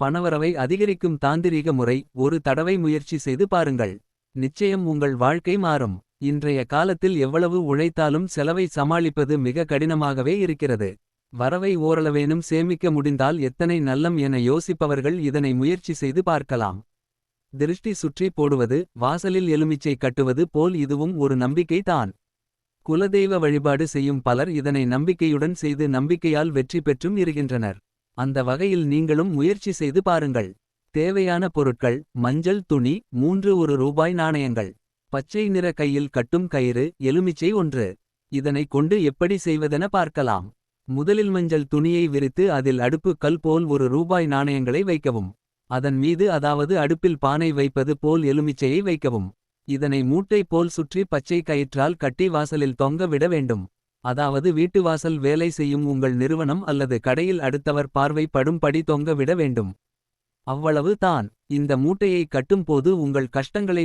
பணவரவை அதிகரிக்கும் தாந்திரீக முறை. ஒரு தடவை முயற்சி செய்து பாருங்கள். நிச்சயம் உங்கள் வாழ்க்கை மாறும். இன்றைய காலத்தில் எவ்வளவு உழைத்தாலும் செலவை சமாளிப்பது மிக கடினமாகவே இருக்கிறது. வரவை ஓரளவேனும் சேமிக்க முடிந்தால் எத்தனை நல்லம் என யோசிப்பவர்கள் இதனை முயற்சி செய்து பார்க்கலாம். திருஷ்டி சுற்றி போடுவது, வாசலில் எலுமிச்சை கட்டுவது போல் இதுவும் ஒரு நம்பிக்கை தான். குலதெய்வ வழிபாடு செய்யும் பலர் இதனை நம்பிக்கையுடன் செய்து நம்பிக்கையால் வெற்றி பெற்றும் இருக்கின்றனர். அந்த வகையில் நீங்களும் முயற்சி செய்து பாருங்கள். தேவையான பொருட்கள்: மஞ்சள் துணி 3 ரூபாய் நாணயங்கள். பச்சை நிற கையில் கட்டும் கயிறு, எலுமிச்சை 1. இதனை கொண்டு எப்படி செய்வதென பார்க்கலாம். முதலில் மஞ்சள் துணியை விரித்து அதில் அடுப்பு கல் போல் ரூபாய் நாணயங்களை வைக்கவும். அதன் மீது, அதாவது அடுப்பில் பானை வைப்பது போல் எலுமிச்சையை வைக்கவும். இதனை மூட்டை போல் சுற்றி பச்சை கயிற்றால் கட்டி வாசலில் தொங்க விட வேண்டும். அதாவது வீட்டு வாசல் வேலை செய்யும் உங்கள் நிறுவனம் அல்லது கடையில் அடுத்தவர் பார்வை படும்படி தொங்க விட வேண்டும். அவ்வளவு தான். இந்த மூட்டையை கட்டும் போது உங்கள் கஷ்டங்களை